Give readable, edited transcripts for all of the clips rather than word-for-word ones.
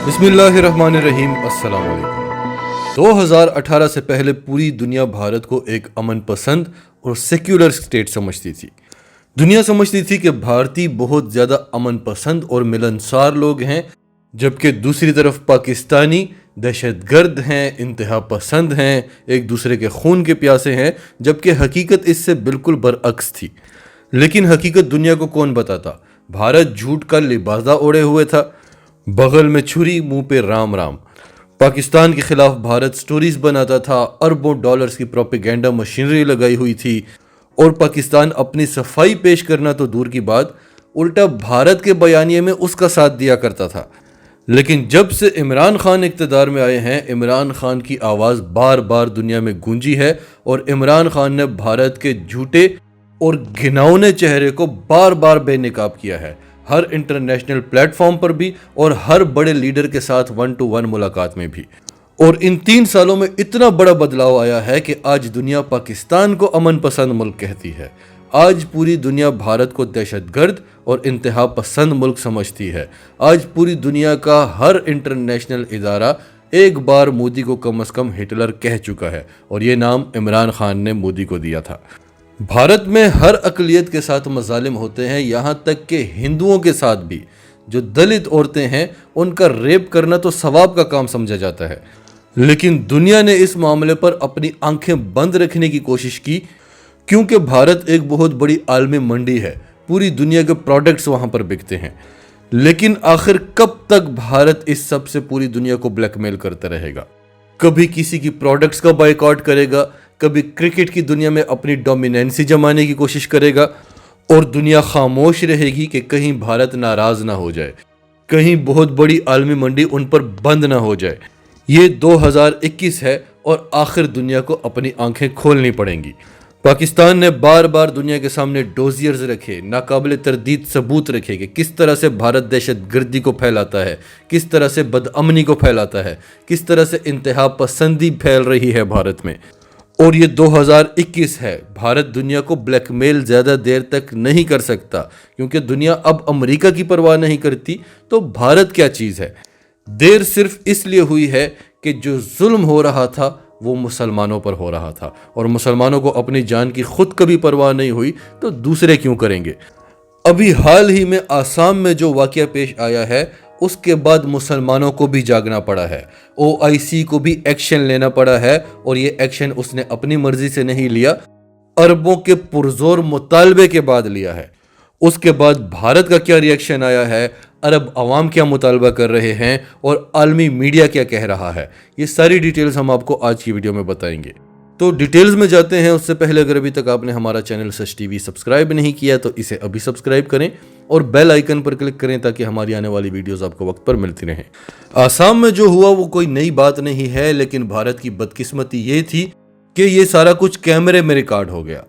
بسم اللہ الرحمن الرحیم۔ السلام علیکم۔ 2018 سے پہلے پوری دنیا بھارت کو ایک امن پسند اور سیکولر اسٹیٹ سمجھتی تھی۔ دنیا سمجھتی تھی کہ بھارتی بہت زیادہ امن پسند اور ملنسار لوگ ہیں، جبکہ دوسری طرف پاکستانی دہشت گرد ہیں، انتہا پسند ہیں، ایک دوسرے کے خون کے پیاسے ہیں، جبکہ حقیقت اس سے بالکل برعکس تھی۔ لیکن حقیقت دنیا کو کون بتاتا؟ بھارت جھوٹ کا لباسہ اوڑے ہوئے تھا، بغل میں چھری، منہ پہ رام رام۔ پاکستان کے خلاف بھارت سٹوریز بناتا تھا، اربوں ڈالرز کی پروپیگنڈا مشینری لگائی ہوئی تھی، اور پاکستان اپنی صفائی پیش کرنا تو دور کی بات، الٹا بھارت کے بیانیے میں اس کا ساتھ دیا کرتا تھا۔ لیکن جب سے عمران خان اقتدار میں آئے ہیں، عمران خان کی آواز بار بار دنیا میں گونجی ہے، اور عمران خان نے بھارت کے جھوٹے اور گھناؤنے چہرے کو بار بار بے نقاب کیا ہے، ہر انٹرنیشنل پلیٹ فارم پر بھی اور ہر بڑے لیڈر کے ساتھ 1-to-1 ملاقات میں بھی۔ اور ان 3 سالوں میں اتنا بڑا بدلاؤ آیا ہے کہ آج دنیا پاکستان کو امن پسند ملک کہتی ہے۔ آج پوری دنیا بھارت کو دہشت گرد اور انتہا پسند ملک سمجھتی ہے۔ آج پوری دنیا کا ہر انٹرنیشنل ادارہ ایک بار مودی کو کم از کم ہٹلر کہہ چکا ہے، اور یہ نام عمران خان نے مودی کو دیا تھا۔ بھارت میں ہر اقلیت کے ساتھ مظالم ہوتے ہیں، یہاں تک کہ ہندوؤں کے ساتھ بھی۔ جو دلت عورتیں ہیں ان کا ریپ کرنا تو ثواب کا کام سمجھا جاتا ہے، لیکن دنیا نے اس معاملے پر اپنی آنکھیں بند رکھنے کی کوشش کی، کیونکہ بھارت ایک بہت بڑی عالمی منڈی ہے، پوری دنیا کے پروڈکٹس وہاں پر بکتے ہیں۔ لیکن آخر کب تک بھارت اس سب سے پوری دنیا کو بلیک میل کرتا رہے گا؟ کبھی کسی کی پروڈکٹس کا بائیکاٹ کرے گا، کبھی کرکٹ کی دنیا میں اپنی ڈومیننسی جمانے کی کوشش کرے گا، اور دنیا خاموش رہے گی کہ کہیں بھارت ناراض نہ ہو جائے، کہیں بہت بڑی عالمی منڈی ان پر بند نہ ہو جائے۔ یہ 2021 ہے اور آخر دنیا کو اپنی آنکھیں کھولنی پڑیں گی۔ پاکستان نے بار بار دنیا کے سامنے ڈوزیئرز رکھے، ناقابل تردید ثبوت رکھے کہ کس طرح سے بھارت دہشت گردی کو پھیلاتا ہے، کس طرح سے بدامنی کو پھیلاتا ہے، کس طرح سے انتہا پسندی پھیل رہی ہے بھارت میں۔ اور یہ 2021 ہے، بھارت دنیا کو بلیک میل زیادہ دیر تک نہیں کر سکتا، کیونکہ دنیا اب امریکہ کی پرواہ نہیں کرتی، تو بھارت کیا چیز ہے؟ دیر صرف اس لیے ہوئی ہے کہ جو ظلم ہو رہا تھا وہ مسلمانوں پر ہو رہا تھا، اور مسلمانوں کو اپنی جان کی خود کبھی پرواہ نہیں ہوئی تو دوسرے کیوں کریں گے؟ ابھی حال ہی میں آسام میں جو واقعہ پیش آیا ہے، اس کے بعد مسلمانوں کو بھی جاگنا پڑا ہے، OIC کو بھی ایکشن لینا پڑا ہے، اور یہ ایکشن اس نے اپنی مرضی سے نہیں لیا، عربوں کے پرزور مطالبے کے بعد لیا ہے۔ اس کے بعد بھارت کا کیا ری ایکشن آیا ہے، عرب عوام کیا مطالبہ کر رہے ہیں، اور عالمی میڈیا کیا کہہ رہا ہے، یہ ساری ڈیٹیلز ہم آپ کو آج کی ویڈیو میں بتائیں گے۔ تو ڈیٹیلز میں جاتے ہیں، اس سے پہلے اگر ابھی تک آپ نے ہمارا چینل سچ ٹی وی سبسکرائب نہیں کیا تو اسے ابھی سبسکرائب کریں اور بیل آئیکن پر کلک کریں تاکہ ہماری آنے والی ویڈیوز آپ کو وقت پر ملتی رہیں۔ آسام میں جو ہوا وہ کوئی نئی بات نہیں ہے، لیکن بھارت کی بدقسمتی یہ تھی کہ یہ سارا کچھ کیمرے میں ریکارڈ ہو گیا۔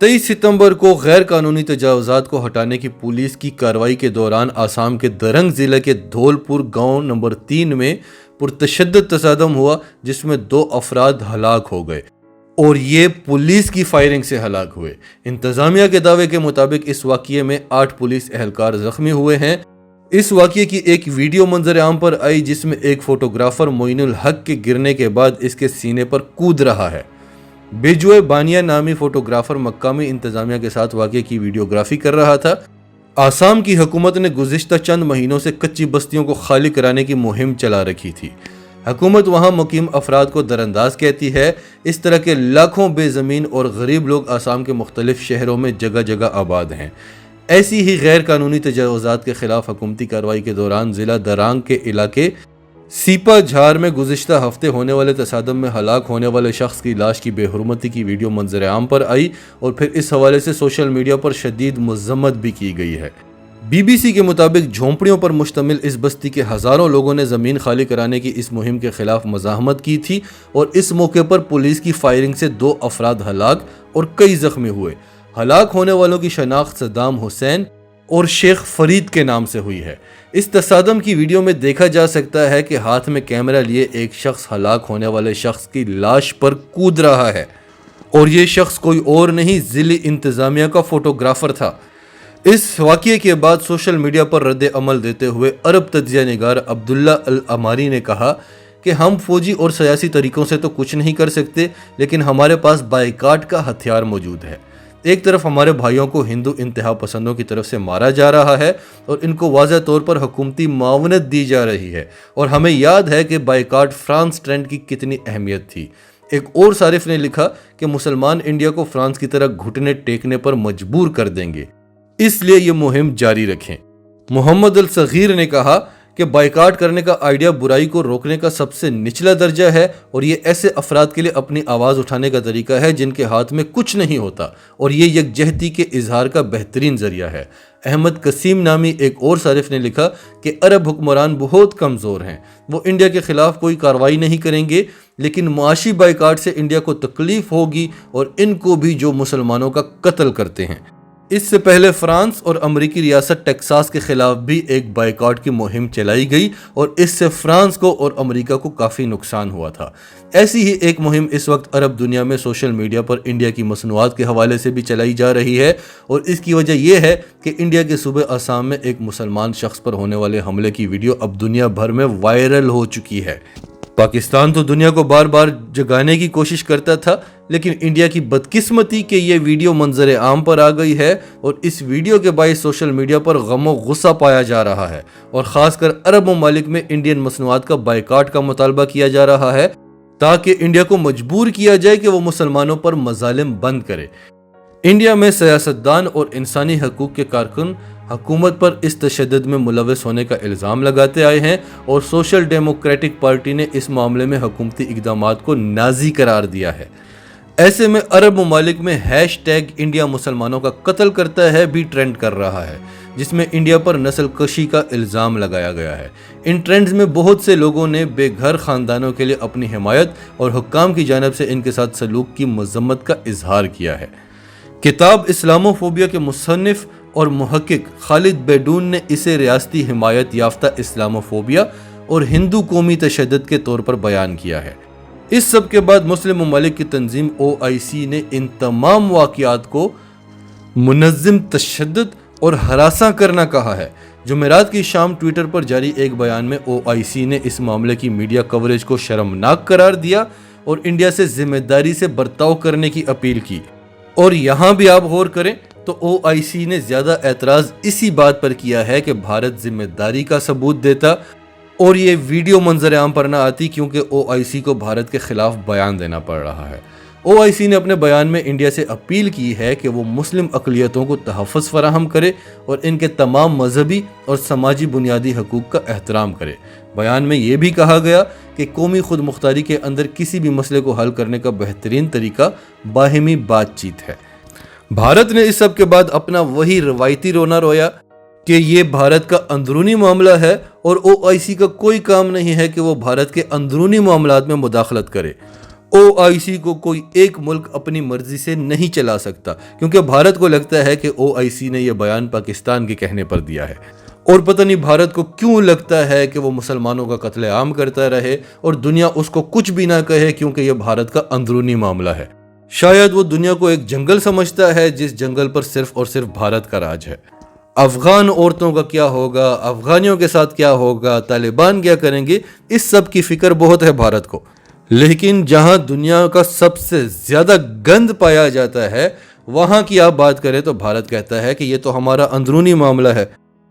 23 ستمبر کو غیر قانونی تجاوزات کو ہٹانے کی پولیس کی کارروائی کے دوران آسام کے درنگ ضلع کے دھول پور گاؤں نمبر 3 میں پرتشدد تصادم ہوا، جس میں 2 افراد ہلاک ہو گئے، اور یہ پولیس کی فائرنگ سے ہلاک ہوئے۔ انتظامیہ کے دعوے کے مطابق اس واقعے میں 8 پولیس اہلکار زخمی ہوئے ہیں۔ اس واقعے کی ایک ویڈیو منظر عام پر آئی، جس میں ایک فوٹوگرافر معین الحق کے گرنے کے بعد اس کے سینے پر کود رہا ہے۔ بیجوئے بانیہ نامی فوٹوگرافر مقامی انتظامیہ کے ساتھ واقعے کی ویڈیوگرافی کر رہا تھا۔ آسام کی حکومت نے گزشتہ چند مہینوں سے کچی بستیوں کو خالی کرانے کی مہم چلا رکھی تھی۔ حکومت وہاں مقیم افراد کو درانداز کہتی ہے۔ اس طرح کے لاکھوں بے زمین اور غریب لوگ آسام کے مختلف شہروں میں جگہ جگہ آباد ہیں۔ ایسی ہی غیر قانونی تجاوزات کے خلاف حکومتی کارروائی کے دوران ضلع درانگ کے علاقے سیپا جھار میں گزشتہ ہفتے ہونے والے تصادم میں ہلاک ہونے والے شخص کی لاش کی بے حرمتی کی ویڈیو منظر عام پر آئی، اور پھر اس حوالے سے سوشل میڈیا پر شدید مذمت بھی کی گئی ہے۔ BBC کے مطابق جھونپڑیوں پر مشتمل اس بستی کے ہزاروں لوگوں نے زمین خالی کرانے کی اس مہم کے خلاف مزاحمت کی تھی، اور اس موقع پر پولیس کی فائرنگ سے 2 افراد ہلاک اور کئی زخمی ہوئے۔ ہلاک ہونے والوں کی شناخت صدام حسین اور شیخ فرید کے نام سے ہوئی ہے۔ اس تصادم کی ویڈیو میں دیکھا جا سکتا ہے کہ ہاتھ میں کیمرہ لیے ایک شخص ہلاک ہونے والے شخص کی لاش پر کود رہا ہے، اور یہ شخص کوئی اور نہیں، ضلعی انتظامیہ کا فوٹوگرافر تھا۔ اس واقعے کے بعد سوشل میڈیا پر رد عمل دیتے ہوئے عرب تجزیہ نگار عبداللہ العماری نے کہا کہ ہم فوجی اور سیاسی طریقوں سے تو کچھ نہیں کر سکتے، لیکن ہمارے پاس بائیکاٹ کا ہتھیار موجود ہے۔ ایک طرف ہمارے بھائیوں کو ہندو انتہا پسندوں کی طرف سے مارا جا رہا ہے اور ان کو واضح طور پر حکومتی معاونت دی جا رہی ہے، اور ہمیں یاد ہے کہ بائیکاٹ فرانس ٹرینڈ کی کتنی اہمیت تھی۔ ایک اور صارف نے لکھا کہ مسلمان انڈیا کو فرانس کی طرح گھٹنے ٹیکنے پر مجبور کر دیں گے، اس لیے یہ مہم جاری رکھیں۔ محمد الصغیر نے کہا کہ بائیکاٹ کرنے کا آئیڈیا برائی کو روکنے کا سب سے نچلا درجہ ہے، اور یہ ایسے افراد کے لیے اپنی آواز اٹھانے کا طریقہ ہے جن کے ہاتھ میں کچھ نہیں ہوتا، اور یہ یکجہتی کے اظہار کا بہترین ذریعہ ہے۔ احمد قسیم نامی ایک اور صارف نے لکھا کہ عرب حکمران بہت کمزور ہیں، وہ انڈیا کے خلاف کوئی کارروائی نہیں کریں گے، لیکن معاشی بائیکاٹ سے انڈیا کو تکلیف ہوگی، اور ان کو بھی جو مسلمانوں کا قتل کرتے ہیں۔ اس سے پہلے فرانس اور امریکی ریاست ٹیکساس کے خلاف بھی ایک بائیکاٹ کی مہم چلائی گئی، اور اس سے فرانس کو اور امریکہ کو کافی نقصان ہوا تھا۔ ایسی ہی ایک مہم اس وقت عرب دنیا میں سوشل میڈیا پر انڈیا کی مصنوعات کے حوالے سے بھی چلائی جا رہی ہے، اور اس کی وجہ یہ ہے کہ انڈیا کے صوبے آسام میں ایک مسلمان شخص پر ہونے والے حملے کی ویڈیو اب دنیا بھر میں وائرل ہو چکی ہے۔ پاکستان تو دنیا کو بار بار جگانے کی کوشش کرتا تھا، لیکن انڈیا کی بدقسمتی کہ یہ ویڈیو منظر عام پر آ گئی ہے، اور اس ویڈیو کے باعث سوشل میڈیا پر غم و غصہ پایا جا رہا ہے، اور خاص کر عرب ممالک میں انڈین مصنوعات کا بائیکاٹ کا مطالبہ کیا جا رہا ہے، تاکہ انڈیا کو مجبور کیا جائے کہ وہ مسلمانوں پر مظالم بند کرے۔ انڈیا میں سیاستدان اور انسانی حقوق کے کارکن حکومت پر اس تشدد میں ملوث ہونے کا الزام لگاتے آئے ہیں، اور سوشل ڈیموکریٹک پارٹی نے اس معاملے میں حکومتی اقدامات کو نازی قرار دیا ہے۔ ایسے میں عرب ممالک میں ہیش ٹیگ انڈیا مسلمانوں کا قتل کرتا ہے بھی ٹرینڈ کر رہا ہے، جس میں انڈیا پر نسل کشی کا الزام لگایا گیا ہے۔ ان ٹرینڈز میں بہت سے لوگوں نے بے گھر خاندانوں کے لیے اپنی حمایت اور حکام کی جانب سے ان کے ساتھ سلوک کی مذمت کا اظہار کیا ہے۔ کتاب اسلاموفوبیا کے مصنف اور محقق خالد بیڈون نے اسے ریاستی حمایت یافتہ اسلاموفوبیا اور ہندو قومی تشدد کے طور پر بیان کیا ہے۔ اس سب کے بعد مسلم ممالک کی تنظیم OIC نے ان تمام واقعات کو منظم تشدد اور ہراساں کرنا کہا ہے۔ جمعرات کی شام ٹویٹر پر جاری ایک بیان میں OIC نے اس معاملے کی میڈیا کوریج کو شرمناک قرار دیا اور انڈیا سے ذمہ داری سے برتاؤ کرنے کی اپیل کی۔ اور یہاں بھی آپ غور کریں تو OIC نے زیادہ اعتراض اسی بات پر کیا ہے کہ بھارت ذمہ داری کا ثبوت دیتا اور یہ ویڈیو منظر عام پر نہ آتی، کیونکہ OIC کو بھارت کے خلاف بیان دینا پڑ رہا ہے۔ OIC نے اپنے بیان میں انڈیا سے اپیل کی ہے کہ وہ مسلم اقلیتوں کو تحفظ فراہم کرے اور ان کے تمام مذہبی اور سماجی بنیادی حقوق کا احترام کرے۔ بیان میں یہ بھی کہا گیا کہ قومی خود مختاری کے اندر کسی بھی مسئلے کو حل کرنے کا بہترین طریقہ باہمی بات چیت ہے۔ بھارت نے اس سب کے بعد اپنا وہی روایتی رونا رویا کہ یہ بھارت کا اندرونی معاملہ ہے، اور OIC کا کوئی کام نہیں ہے کہ وہ بھارت کے اندرونی معاملات میں مداخلت کرے۔ OIC کو کوئی ایک ملک اپنی مرضی سے نہیں چلا سکتا، کیونکہ بھارت کو لگتا ہے کہ OIC نے یہ بیان پاکستان کے کہنے پر دیا ہے، اور پتہ نہیں بھارت کو کیوں لگتا ہے کہ وہ مسلمانوں کا قتل عام کرتا رہے اور دنیا اس کو کچھ بھی نہ کہے، کیونکہ یہ بھارت کا اندرونی معاملہ ہے۔ شاید وہ دنیا کو ایک جنگل سمجھتا ہے جس جنگل پر صرف اور صرف بھارت کا راج ہے۔ افغان عورتوں کا کیا ہوگا، افغانیوں کے ساتھ کیا ہوگا، طالبان کیا کریں گے، اس سب کی فکر بہت ہے بھارت کو، لیکن جہاں دنیا کا سب سے زیادہ گند پایا جاتا ہے وہاں کی آپ بات کریں تو بھارت کہتا ہے کہ یہ تو ہمارا اندرونی معاملہ ہے۔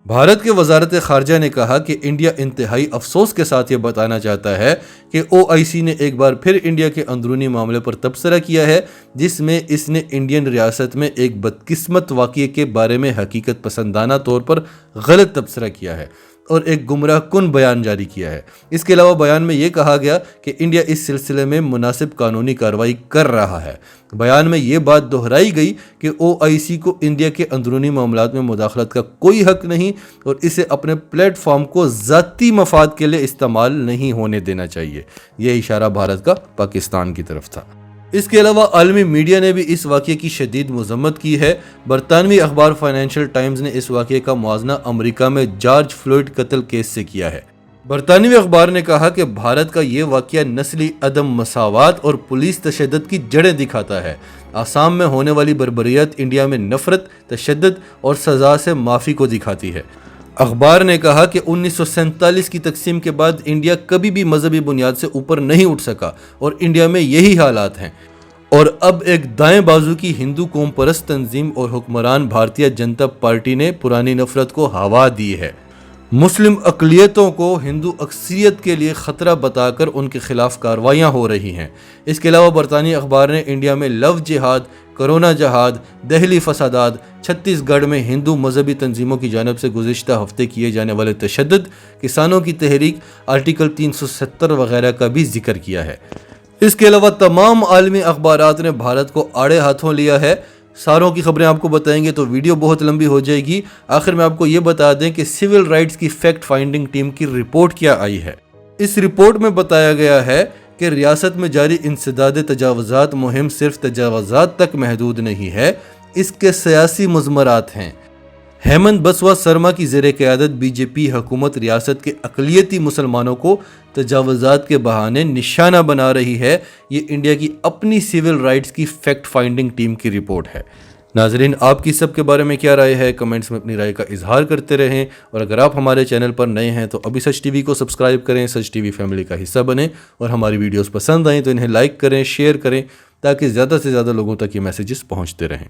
بھارت کے وزارت خارجہ نے کہا کہ انڈیا انتہائی افسوس کے ساتھ یہ بتانا چاہتا ہے کہ OIC نے ایک بار پھر انڈیا کے اندرونی معاملے پر تبصرہ کیا ہے، جس میں اس نے انڈین ریاست میں ایک بدقسمت واقعے کے بارے میں حقیقت پسندانہ طور پر غلط تبصرہ کیا ہے اور ایک گمراہ کن بیان جاری کیا ہے۔ اس کے علاوہ بیان میں یہ کہا گیا کہ انڈیا اس سلسلے میں مناسب قانونی کارروائی کر رہا ہے۔ بیان میں یہ بات دہرائی گئی کہ OIC کو انڈیا کے اندرونی معاملات میں مداخلت کا کوئی حق نہیں اور اسے اپنے پلیٹ فارم کو ذاتی مفاد کے لیے استعمال نہیں ہونے دینا چاہیے۔ یہ اشارہ بھارت کا پاکستان کی طرف تھا۔ اس کے علاوہ عالمی میڈیا نے بھی اس واقعے کی شدید مذمت کی ہے۔ برطانوی اخبار فائنینشل ٹائمز نے اس واقعے کا موازنہ امریکہ میں جارج فلوئڈ قتل کیس سے کیا ہے۔ برطانوی اخبار نے کہا کہ بھارت کا یہ واقعہ نسلی عدم مساوات اور پولیس تشدد کی جڑیں دکھاتا ہے۔ آسام میں ہونے والی بربریت انڈیا میں نفرت، تشدد اور سزا سے معافی کو دکھاتی ہے۔ اخبار نے کہا کہ 1947 کی تقسیم کے بعد انڈیا کبھی بھی مذہبی بنیاد سے اوپر نہیں اٹھ سکا اور انڈیا میں یہی حالات ہیں، اور اب ایک دائیں بازو کی ہندو قوم پرست تنظیم اور حکمران بھارتیہ جنتا پارٹی نے پرانی نفرت کو ہوا دی ہے۔ مسلم اقلیتوں کو ہندو اکثریت کے لیے خطرہ بتا کر ان کے خلاف کارروائیاں ہو رہی ہیں۔ اس کے علاوہ برطانوی اخبار نے انڈیا میں لو جہاد، کرونا جہاد، دہلی فسادات، چھتیس گڑھ میں ہندو مذہبی تنظیموں کی جانب سے گزشتہ ہفتے کیے جانے والے تشدد، کسانوں کی تحریک، آرٹیکل 370 وغیرہ کا بھی ذکر کیا ہے۔ اس کے علاوہ تمام عالمی اخبارات نے بھارت کو آڑے ہاتھوں لیا ہے۔ ساروں کی خبریں آپ کو بتائیں گے تو ویڈیو بہت لمبی ہو جائے گی۔ آخر میں آپ کو یہ بتا دیں کہ سول رائٹس کی فیکٹ فائنڈنگ ٹیم کی رپورٹ کیا آئی ہے۔ اس رپورٹ میں بتایا گیا ہے کہ ریاست میں جاری انسداد تجاوزات مہم صرف تجاوزات تک محدود نہیں ہے، اس کے سیاسی مضمرات ہیں۔ ہیمنت بسوا سرما کی زیر قیادت بی جے پی حکومت ریاست کے اقلیتی مسلمانوں کو تجاوزات کے بہانے نشانہ بنا رہی ہے۔ یہ انڈیا کی اپنی سول رائٹس کی فیکٹ فائنڈنگ ٹیم کی رپورٹ ہے۔ ناظرین، آپ کی سب کے بارے میں کیا رائے ہے؟ کمنٹس میں اپنی رائے کا اظہار کرتے رہیں، اور اگر آپ ہمارے چینل پر نئے ہیں تو ابھی سچ ٹی وی کو سبسکرائب کریں، سچ ٹی وی فیملی کا حصہ بنیں، اور ہماری ویڈیوز پسند آئیں تو انہیں لائک کریں، شیئر کریں، تاکہ زیادہ سے زیادہ لوگوں تک یہ میسیجز پہنچتے رہیں۔